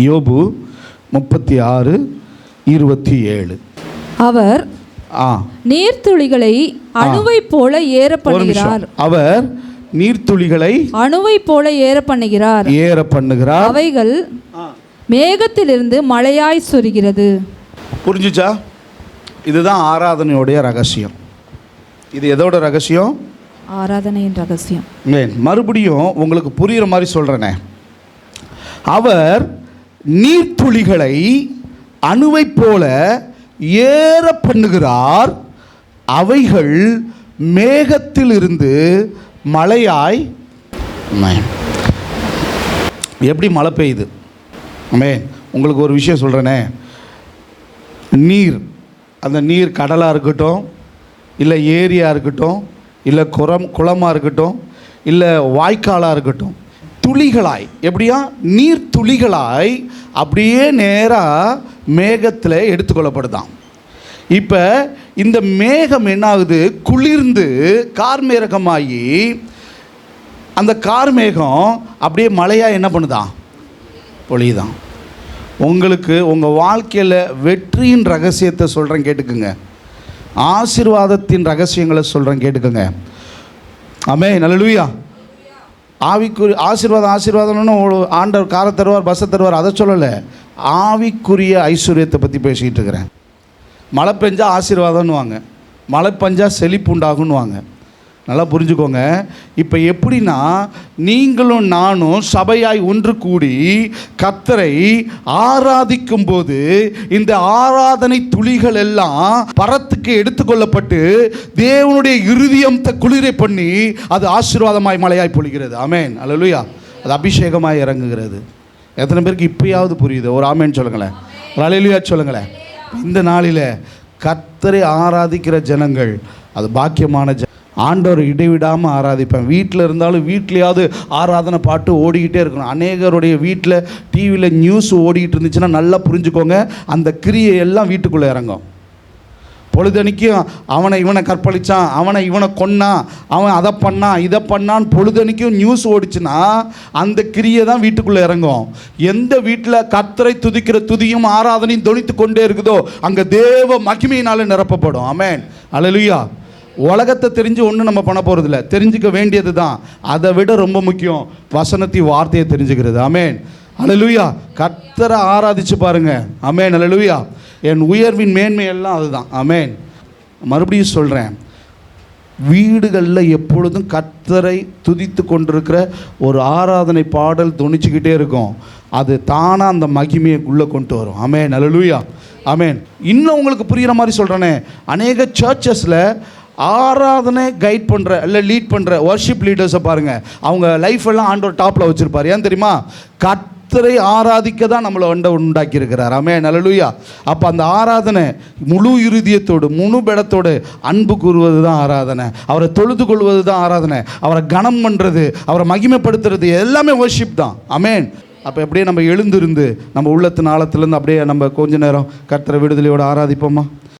யோபு 36:27. அவர் நீர்த்துளிகளை அணுவைப் போல ஏற பண்ணுகிறார். அவர் நீர்த்துளிகளை அணுவைப் போல ஏற பண்ணுகிறார். அவைகள் மேகத்திலிருந்து மழையாய் சொரிகிறது. புரிஞ்சுச்சா? இதுதான் ஆராதனையோடைய ரகசியம். இது எதோட ரகசியம்? ஆராதனையின் ரகசியம். மறுபடியும் உங்களுக்கு புரியுற மாதிரி சொல்றேனே. அவர் நீர்த்துளிகளை அணுவைப் போல ஏற பண்ணுகிறார். அவைகள் மேகத்திலிருந்து மழையாய். எப்படி மழை பெய்யுது? உங்களுக்கு ஒரு விஷயம் சொல்கிறேனே. நீர், அந்த நீர் கடலாக இருக்கட்டும், இல்லை ஏரியாக இருக்கட்டும், இல்லை குளமாக இருக்கட்டும், இல்லை வாய்க்காலாக இருக்கட்டும், துளிகளாய், எப்படியா நீர் துளிகளாய் அப்படியே நேராக மேகத்தில் எடுத்துக்கொள்ளப்படுதான். இப்போ இந்த மேகம் என்ன ஆகுது? குளிர்ந்து கார்மேகமாகி அந்த கார்மேகம் அப்படியே மழையாக என்ன பண்ணுதான்? பொழியுதான். உங்களுக்கு உங்கள் வாழ்க்கையில் வெற்றியின் ரகசியத்தை சொல்கிறேன், கேட்டுக்குங்க. ஆசீர்வாதத்தின் ரகசியங்களை சொல்கிறேன், கேட்டுக்குங்க. ஆமென், அல்லேலூயா. ஆவிக்குரிய ஆசீர்வாதம்னு ஆண்டவர் காரை தருவார், பஸ்ஸை தருவார், அதை சொல்லலை. ஆவிக்குரிய ஐஸ்வர்யத்தை பற்றி பேசிக்கிட்டு இருக்கிறேன். மழை பெஞ்சா ஆசீர்வாதம்னுவாங்க, மழை பெஞ்சா செழிப்பு உண்டாகுன்னுவாங்க. நல்லா புரிஞ்சுக்கோங்க. இப்போ எப்படின்னா, நீங்களும் நானும் சபையாய் ஒன்று கூடி கர்த்தரை ஆராதிக்கும் போது இந்த ஆராதனை துளிகள் எல்லாம் பரத்துக்கு எடுத்துக்கொள்ளப்பட்டு தேவனுடைய இருதயத்தை குளிரை பண்ணி அது ஆசீர்வாதமாய் மழையாய் பொழிகிறது. ஆமென், அல்லேலூயா. அது அபிஷேகமாய் இறங்குகிறது. எத்தனை பேருக்கு இப்பயாவது புரியுது? ஒரு ஆமென் சொல்லுங்களேன், ஒரு அல்லேலூயா சொல்லுங்களேன். இந்த நாளில் கர்த்தரை ஆராதிக்கிற ஜனங்கள் அது பாக்கியமான ஆண்டவர் இடைவிடாமல் ஆராதிப்பேன். வீட்டில் இருந்தாலும் வீட்லையாவது ஆராதனை பாட்டு ஓடிக்கிட்டே இருக்கணும். அநேகருடைய வீட்டில் டிவியில் நியூஸ் ஓடிக்கிட்டு இருந்துச்சுன்னா நல்லா புரிஞ்சுக்கோங்க, அந்த கிரியை எல்லாம் வீட்டுக்குள்ளே இறங்கும். பொழுதனிக்கும் அவனை இவனை கற்பழித்தான், அவனை இவனை கொன்னான், அவன் அதை பண்ணான் இதை பண்ணான்னு பொழுதனிக்கும் நியூஸ் ஓடிச்சுன்னா அந்த கிரியை தான் வீட்டுக்குள்ளே இறங்கும். எந்த வீட்டில் கர்த்தரை துதிக்கிற துதியும் ஆராதனையும் தொனித்து கொண்டே இருக்குதோ அங்கே தேவ மகிமையினால நிரப்பப்படும். ஆமென், அல்லேலூயா. உலகத்தை தெரிஞ்சு ஒன்றும் நம்ம பண்ண போகிறதில்ல, தெரிஞ்சுக்க வேண்டியது தான். அதை விட ரொம்ப முக்கியம் வசனத்தி வார்த்தையை தெரிஞ்சுக்கிறது. ஆமென், அல்லேலூயா. கர்த்தரை ஆராதிச்சு பாருங்க. ஆமென், அல்லேலூயா. என் உயர்வின் மேன்மையெல்லாம் அதுதான். ஆமென். மறுபடியும் சொல்கிறேன், வீடுகளில் எப்பொழுதும் கர்த்தரை துதித்து கொண்டிருக்கிற ஒரு ஆராதனை பாடல் துணிச்சுக்கிட்டே இருக்கும். அது தானாக அந்த மகிமையை உள்ளே கொண்டு வரும். ஆமென், அல்லேலூயா. ஆமென். இன்னும் உங்களுக்கு புரிகிற மாதிரி சொல்கிறேனே, அநேக சர்ச்சஸில் ஆராதனை கைட் பண்ணுற இல்லை லீட் பண்ணுற வர்ஷிப் லீடர்ஸை பாருங்கள், அவங்க லைஃப் எல்லாம் ஆண்டவர் டாப்பில் வச்சுருப்பார். ஏன் தெரியுமா? கர்த்தரை ஆராதிக்க தான் நம்மளை உண்டாக்கி இருக்கிறார். ஆமென், அல்லேலூயா. அப்போ அந்த ஆராதனை முழு இருதயத்தோடு முழு பலத்தோடு அன்பு கூறுவது தான் ஆராதனை. அவரை தொழுது கொள்வது தான் ஆராதனை. அவரை கனம் பண்ணுறது, அவரை மகிமைப்படுத்துறது எல்லாமே வர்ஷிப் தான். ஆமென். அப்போ எப்படியே நம்ம எழுந்திருந்து நம்ம உள்ளத்தின் ஆழத்துலேருந்து அப்படியே நம்ம கொஞ்ச நேரம் கர்த்தரை விடுதலையோடு ஆராதிப்போமா?